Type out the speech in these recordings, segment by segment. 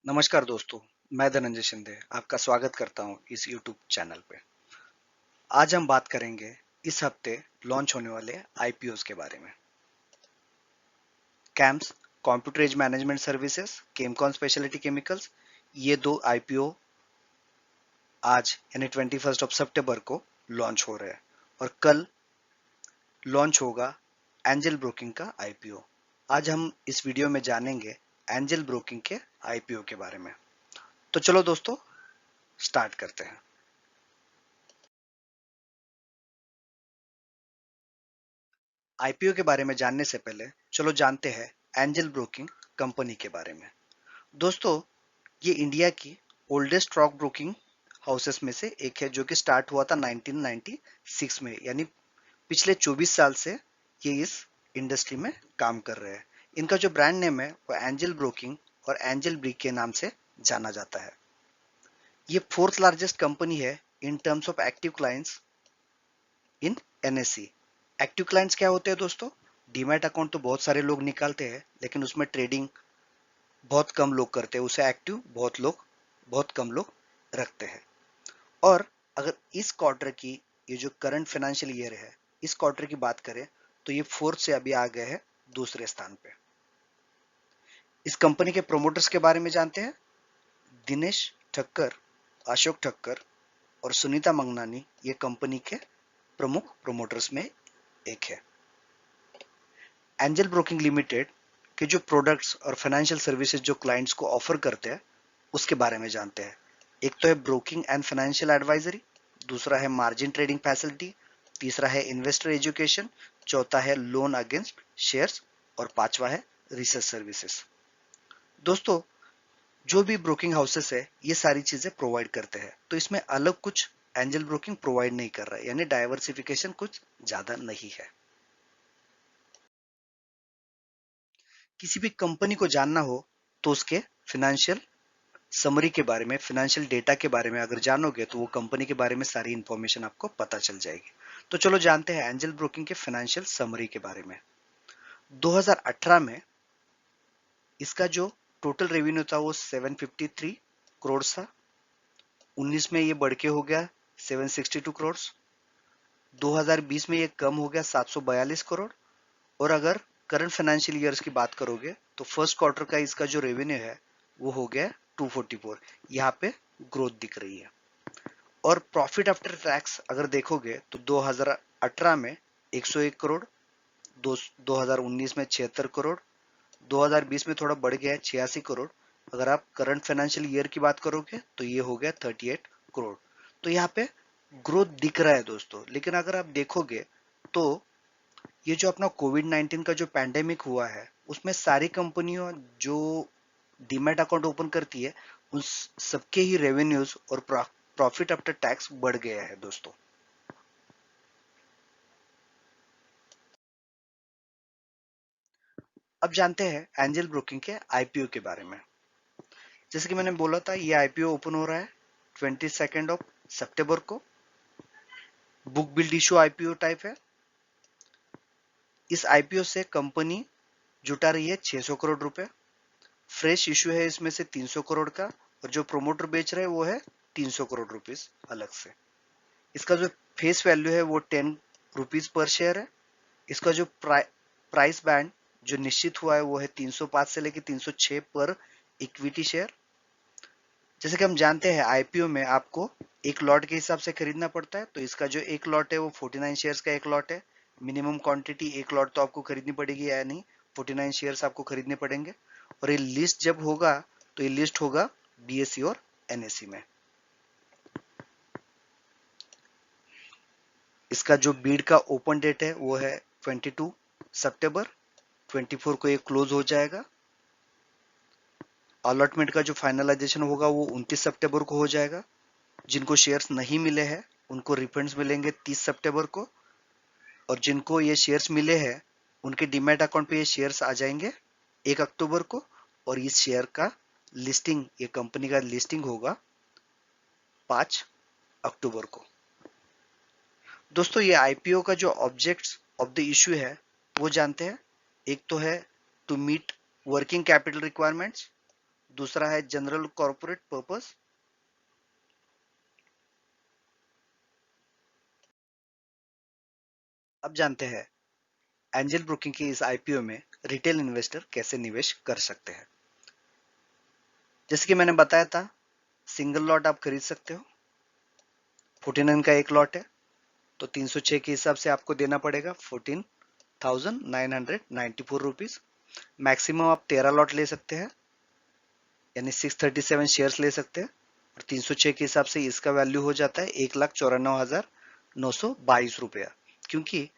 नमस्कार दोस्तों, मैं धनंजय शिंदे आपका स्वागत करता हूं इस YouTube चैनल पे। आज हम बात करेंगे इस हफ्ते लॉन्च होने वाले IPOs के बारे में। कैम्स कंप्यूटर एज मैनेजमेंट सर्विसेज, केमकॉन स्पेशलिटी केमिकल्स, ये दो IPO आज यानी 21 सितंबर को लॉन्च हो रहे हैं और कल लॉन्च होगा एंजल ब्रोकिंग का IPO। आज हम इस वीडियो में जानेंगे एंजल ब्रोकिंग के IPO के बारे में। तो चलो दोस्तों स्टार्ट करते हैं। आईपीओ के बारे में जानने से पहले चलो जानते हैं एंजल ब्रोकिंग कंपनी के बारे में। दोस्तों, ये इंडिया की ओल्डेस्ट स्टॉक ब्रोकिंग हाउसेस में से एक है जो कि स्टार्ट हुआ था 1996 में, यानी पिछले 24 साल से ये इस इंडस्ट्री में काम कर रहे हैं। इनका जो ब्रांड नेम है वो एंजल ब्रोकिंग और एंजल ब्रिक के नाम से जाना जाता है। ये फोर्थ लार्जेस्ट कंपनी है in terms of active clients in NSC. Active clients क्या होते हैं दोस्तों? डीमैट अकाउंट तो बहुत सारे लोग निकालते हैं, लेकिन उसमें ट्रेडिंग बहुत कम लोग करते हैं। उसे एक्टिव बहुत कम लोग रखते हैं। और अगर इस क्वार्टर की, ये जो करंट फाइनेंशियल ईयर है, इस क्वार्टर की बात करें तो ये फोर्थ से अभी आ गए हैं दूसरे स्थान पे। इस कंपनी के प्रोमोटर्स के बारे में जानते हैं। दिनेश ठक्कर, अशोक ठक्कर और सुनीता मंगनानी ये कंपनी के प्रमुख प्रोमोटर्स में एक है। एंजल ब्रोकिंग लिमिटेड के जो प्रोडक्ट्स और फाइनेंशियल सर्विसेज जो क्लाइंट्स को ऑफर करते हैं उसके बारे में जानते हैं। एक तो है ब्रोकिंग एंड फाइनेंशियल एडवाइजरी, दूसरा है मार्जिन ट्रेडिंग फैसिलिटी, तीसरा है इन्वेस्टर एजुकेशन, चौथा है लोन अगेंस्ट शेयर्स और पांचवा है रिसर्च सर्विसेज। दोस्तों, जो भी ब्रोकिंग हाउसेस है ये सारी चीजें प्रोवाइड करते हैं, तो इसमें अलग कुछ एंजल ब्रोकिंग प्रोवाइड नहीं कर रहा है, यानी डाइवर्सिफिकेशन कुछ ज्यादा नहीं है। किसी भी कंपनी को जानना हो तो उसके फाइनेंशियल समरी के बारे में, फाइनेंशियल डेटा के बारे में अगर जानोगे तो वो कंपनी के बारे में सारी इंफॉर्मेशन आपको पता चल जाएगी। तो चलो जानते हैं एंजल ब्रोकिंग के फाइनेंशियल समरी के बारे में। 2018 में इसका जो टोटल रेवेन्यू था वो 753 करोड़ था। 19 में ये बढ़ के हो गया 762 करोड़। 2020 में ये कम हो गया 742 करोड़। और अगर करंट फाइनेंशियल ईयर्स की बात करोगे तो फर्स्ट क्वार्टर का इसका जो रेवेन्यू है वो हो गया 244। यहाँ पे ग्रोथ दिख रही है। और प्रॉफिट आफ्टर टैक्स अगर देखोगे तो 2018 में 101 करोड़, 2019 में 76 करोड़, 2020 में थोड़ा बढ़ गया है 86 करोड़। अगर आप करंट फाइनेंशियल ईयर की बात करोगे तो ये हो गया 38 करोड़। तो यहाँ पे ग्रोथ दिख रहा है दोस्तों। लेकिन अगर आप देखोगे तो ये जो अपना कोविड-19 का जो पैंडेमिक हुआ है उसमें सारी कंपनियों जो डीमैट अकाउंट ओपन करती है उन सबके ही रेवेन्यूज और प्रॉफिट आफ्टर टैक्स बढ़ गया है दोस्तों। अब जानते हैं एंजल ब्रोकिंग के आईपीओ के बारे में। जैसे कि मैंने बोला था ये आईपीओ ओपन हो रहा है 22 को। Book build issue IPO type है। इस आईपीओ से कंपनी जुटा रही है 600 करोड़ रुपए। फ्रेश इशू है इसमें से 300 करोड़ का, और जो प्रोमोटर बेच रहे हैं वो है 300 करोड़ रुपीस अलग से। इसका जो फेस वैल्यू है वो 10 रुपीस पर शेयर है। इसका जो प्राइस बैंड जो निश्चित हुआ है वो है 305 से लेकर 306 पर इक्विटी शेयर। जैसे कि हम जानते हैं आईपीओ में आपको एक लॉट के हिसाब से खरीदना पड़ता है, तो इसका जो एक लॉट है वो 49 शेयर्स का एक लॉट है। मिनिमम क्वांटिटी एक लॉट तो आपको खरीदनी पड़ेगी या नहीं, 49 शेयर्स आपको खरीदने पड़ेंगे। और ये लिस्ट जब होगा तो ये लिस्ट होगा बीएसई और एनएसई में। इसका जो बीड का ओपन डेट है वो है 22 सितंबर। 24 को ये क्लोज हो जाएगा। अलॉटमेंट का जो फाइनलाइजेशन होगा वो 29 सितंबर को हो जाएगा। जिनको शेयर्स नहीं मिले हैं उनको रिफंड्स मिलेंगे 30 सितंबर को। और जिनको ये शेयर्स मिले हैं उनके डीमैट अकाउंट पे ये शेयर्स आ जाएंगे 1 अक्टूबर को। और इस शेयर का लिस्टिंग, ये कंपनी का लिस्टिंग होगा 5 अक्टूबर को। दोस्तों, ये आईपीओ का जो ऑब्जेक्ट्स ऑफ द इशू है वो जानते हैं। एक तो है to meet working capital requirements, दूसरा है जनरल कॉर्पोरेट पर्पस। अब जानते हैं एंजल ब्रोकिंग की इस आईपीओ में रिटेल इन्वेस्टर कैसे निवेश कर सकते हैं। जैसे कि मैंने बताया था, सिंगल लॉट आप खरीद सकते हो। 49 का एक लॉट है, तो 306 के हिसाब से आपको देना पड़ेगा 14,994 रुपीज। मैक्सिमम आप 13 लॉट ले सकते हैं, यानी 637 शेयर्स ले सकते हैं। और 306 के हिसाब से इसका वैल्यू हो जाता है 1,94,922 रुपया। क्योंकि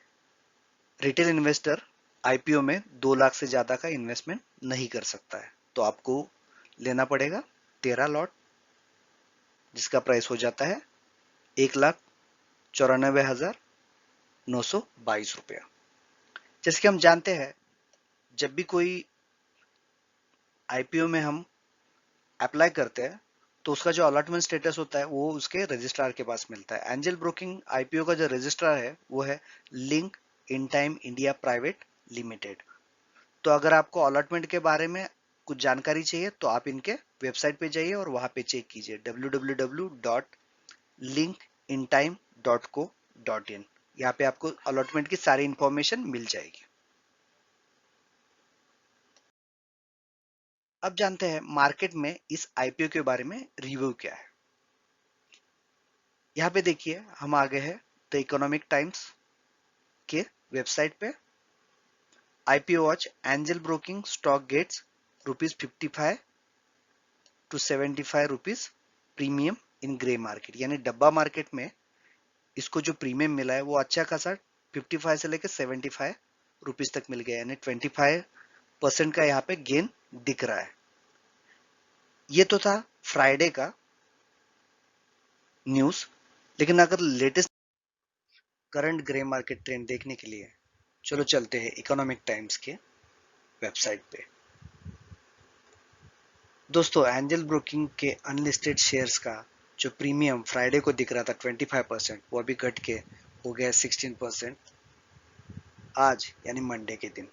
रिटेल इन्वेस्टर आईपीओ में 2 लाख से ज्यादा का इन्वेस्टमेंट नहीं कर सकता है, तो आपको लेना पड़ेगा 13 लॉट, जिसका प्राइस हो जाता है 1,94,922 रुपया। जैसे कि हम जानते हैं, जब भी कोई आईपीओ में हम अप्लाई करते हैं तो उसका जो अलॉटमेंट स्टेटस होता है वो उसके रजिस्ट्रार के पास मिलता है। एंजल ब्रोकिंग आईपीओ का जो रजिस्ट्रार है वो है link in time India private limited. तो अगर आपको अलॉटमेंट के बारे में कुछ जानकारी चाहिए तो आप इनके वेबसाइट पे जाइए और वहां पे चेक कीजिए www.linkintime.co.in। यहाँ पे आपको अलॉटमेंट की सारी इंफॉर्मेशन मिल जाएगी। अब जानते हैं मार्केट में इस आईपीओ के बारे में रिव्यू क्या है। यहाँ पे देखिए, हम आ गए हैं द इकोनॉमिक टाइम्स के वेबसाइट पे। IPO watch Angel Broking stock gets ₹55 to ₹75 premium in grey market, यानी डब्बा मार्केट में इसको जो प्रीमियम मिला है वो अच्छा खासा 55 से लेकर ₹75 तक मिल गया, यानी 25% का यहाँ पे गेन दिख रहा है। ये तो था फ्राइडे का न्यूज। लेकिन अगर latest current grey market trend देखने के लिए चलो चलते हैं इकोनॉमिक टाइम्स के वेबसाइट पे। दोस्तों, एंजल ब्रोकिंग के अनलिस्टेड शेयर्स का जो प्रीमियम फ्राइडे को दिख रहा था 25%, वो अभी घट के हो गया 16% आज, यानी मंडे के दिन।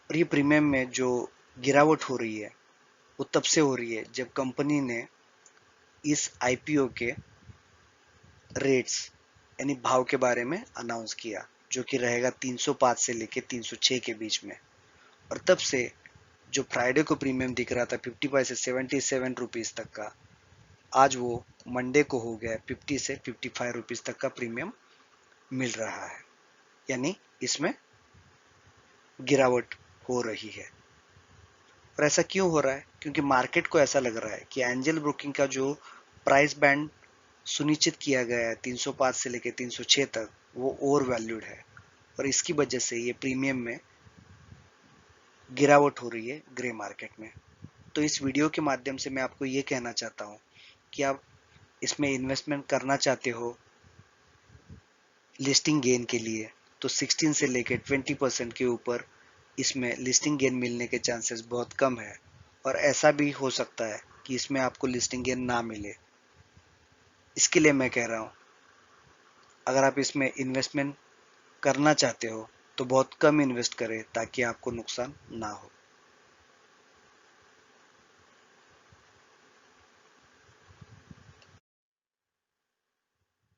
और ये प्रीमियम में जो गिरावट हो रही है वो तब से हो रही है जब कंपनी ने इस आईपीओ के रेट्स यानी भाव के बारे में अनाउंस किया, जो कि रहेगा 305 से लेके 306 के बीच में। और तब से जो फ्राइडे को प्रीमियम दिख रहा था 55 से 77 रुपीज तक का, आज वो मंडे को हो गया 50 से 55 रुपीज तक का प्रीमियम मिल रहा है, यानी इसमें गिरावट हो रही है। और ऐसा क्यों हो रहा है? क्योंकि मार्केट को ऐसा लग रहा है कि एंजल ब्रोकिंग का जो प्राइस बैंड सुनिश्चित किया गया है 305 से लेकर 306 तक, वो ओवर वैल्यूड है। और इसकी वजह से ये प्रीमियम में गिरावट हो रही है ग्रे मार्केट में। तो इस वीडियो के माध्यम से मैं आपको ये कहना चाहता हूँ कि आप इसमें इन्वेस्टमेंट करना चाहते हो लिस्टिंग गेन के लिए, तो 16 से लेकर 20% के ऊपर इसमें लिस्टिंग गेन मिलने के चांसेस बहुत कम है। और ऐसा भी हो सकता है कि इसमें आपको लिस्टिंग गेन ना मिले। इसके लिए मैं कह रहा हूँ, अगर आप इसमें इन्वेस्टमेंट करना चाहते हो तो बहुत कम इन्वेस्ट करें ताकि आपको नुकसान ना हो।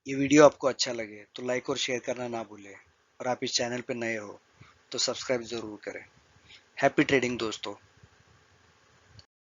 ये वीडियो आपको अच्छा लगे तो लाइक और शेयर करना ना भूलें। और आप इस चैनल पर नए हो तो सब्सक्राइब जरूर करें। हैप्पी ट्रेडिंग दोस्तों।